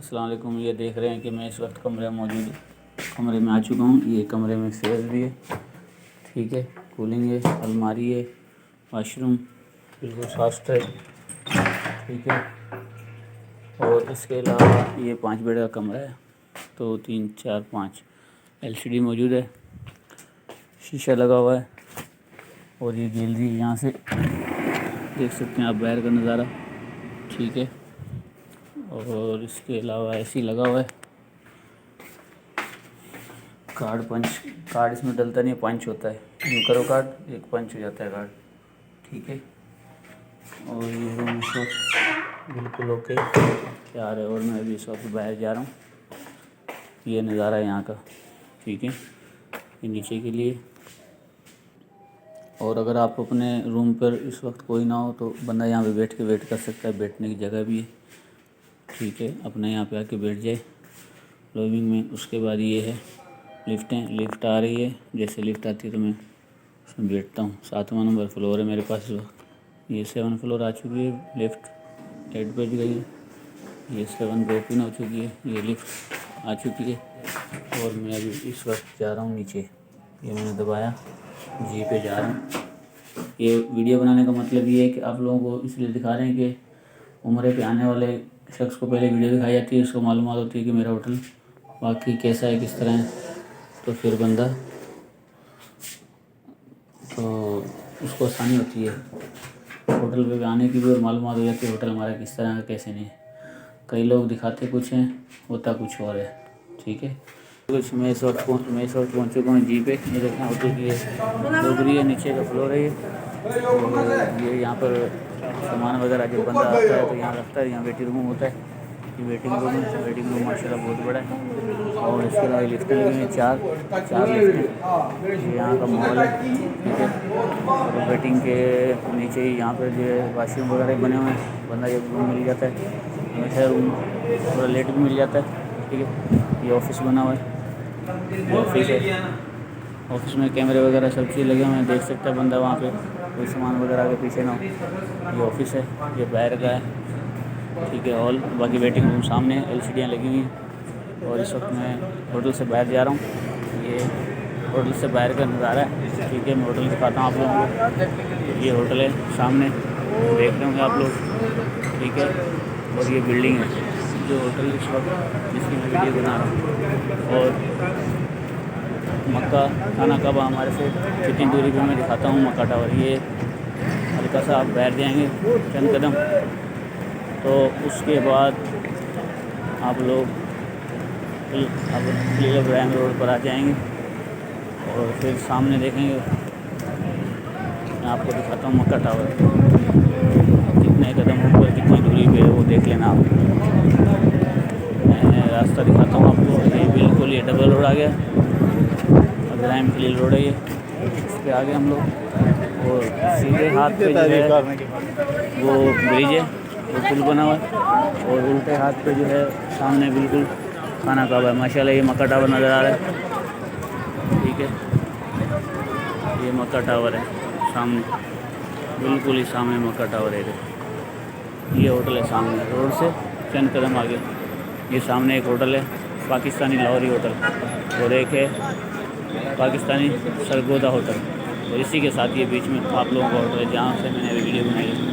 अस्सलाम वालेकुम। ये देख रहे हैं कि मैं इस वक्त कमरे में आ चुका हूँ। ये कमरे में स्टेयर्स भी है, ठीक है, कूलिंग है, अलमारी है, वाशरूम बिल्कुल साफ सुथरा है, ठीक है। और इसके अलावा ये 5 बेड का कमरा है, 2 3 4 5 LCD मौजूद है, शीशा लगा हुआ है। और ये गैलरी यहाँ से देख सकते हैं आप बाहर का नज़ारा, ठीक है। और इसके अलावा AC लगा हुआ है। कार्ड इसमें डलता नहीं है, पंच होता है, यूँ करो कार्ड एक पंच हो जाता है कार्ड, ठीक है। और ये रूम इस वक्त बिल्कुल ओके तैयार है। और मैं अभी इस वक्त बाहर जा रहा हूँ। ये नज़ारा है यहाँ का, ठीक है, ये नीचे के लिए। और अगर आप अपने रूम पर इस वक्त कोई ना हो तो बंदा यहाँ पे बैठ के वेट कर सकता है, बैठने की जगह भी है, ठीक है। अपने यहाँ पे आके बैठ जाए लॉबिंग में। उसके बाद ये है लिफ्ट आ रही है, जैसे लिफ्ट आती है तो मैं उसमें बैठता हूँ। 7वां नंबर फ्लोर है मेरे पास इस वक्त। ये 7 फ्लोर आ चुकी है, लिफ्ट 8 बज गई है, ये 7 पे ओपन हो चुकी है, ये लिफ्ट आ चुकी है। और मैं अभी इस वक्त जा रहा हूँ नीचे, ये मैंने दबाया, जी पे जा रहा हूँ। ये वीडियो बनाने का मतलब ये है कि आप लोगों को इसलिए दिखा रहे हैं कि उम्र पे आने वाले शख्स को पहले वीडियो दिखाई जाती है, उसको मालूमात होती है कि मेरा होटल बाकी कैसा है, किस तरह है, तो फिर बंदा तो उसको आसानी होती है होटल पे आने की भी, और मालूमात हो जाती है होटल हमारा किस तरह का कैसे नहीं है। कई लोग दिखाते कुछ हैं, होता कुछ और है, ठीक है। कुछ मैं इस वक्त पहुँच चुका हूँ जी पे। ये देखना होटल की डोगरी है, नीचे का फ्लोर है ये यहाँ पर सामान वगैरह जो बंदा आता है तो यहाँ रखता है। यहाँ वेटिंग रूम होता है, ये वेटिंग रूम है। वेटिंग रूम माशाल्लाह बहुत बड़ा है। और इसके अलावा लिफ्टें लगी हुई हैं, चार लिफ्टें। यहाँ का मॉल है, ठीक है। और वेटिंग के नीचे ही यहाँ पर जो है वाशरूम वगैरह बने हुए हैं, बंदा ये रूम मिल जाता है, हमेशा रूम थोड़ा लेट भी मिल जाता है, ठीक है। ये ऑफिस बना हुआ है, ये ऑफिस है। ऑफिस में कैमरे वगैरह सब चीज़ लगे हुए हैं, देख सकता है बंदा वहाँ पे कोई सामान वगैरह के पीछे ना हो। ये ऑफिस है, ये बाहर का है, ठीक है। हॉल, बाकी वेटिंग रूम सामने है, LCD लगी हुई हैं। और इस वक्त मैं होटल से बाहर जा रहा हूँ। ये होटल से बाहर का नज़ारा है, ठीक है। मैं होटल दिखाता हूँ आप लोगों को। ये होटल है सामने, देख रहे होंगे आप लोग, ठीक है। और ये बिल्डिंग है जो होटल इस वक्त जिसकी मैं वीडियो बना रहा हूँ। और मक्का खाना कबा हमारे से कितनी दूरी पे मैं दिखाता हूँ मक्का टावर। ये हल्का सा आप बाहर जाएंगे चंद कदम तो उसके बाद आप लोग अब इब्राहिम रोड पर आ जाएंगे। और फिर सामने देखेंगे, मैं आपको दिखाता हूँ मक्का टावर कितने कदम ऊपर कितनी दूरी पे है वो देख लेना आप। मैं रास्ता दिखाता हूँ आपको। ये बिल्कुल ये डबल रोड आ गया, इब्राहिम खलील रोड है, ये इस पर आ गए हम लोग। और सीधे हाथ पे जो है वो ब्रिज है, वो पुल बना हुआ है। और उल्टे हाथ पे जो है सामने बिल्कुल खाना काबा है। माशाल्लाह ये मक्का टावर नज़र आ रहा है, ठीक है। ये मक्का टावर है सामने, बिल्कुल ही सामने मक्का टावर है। ये होटल है सामने रोड से चंद कदम आगे। ये सामने एक होटल है, पाकिस्तानी लाहौरी होटल, और एक है पाकिस्तानी सरगोदा होटल। और इसी के साथ ये बीच में आप लोगों का होटल है जहाँ से मैंने वीडियो बनाई है।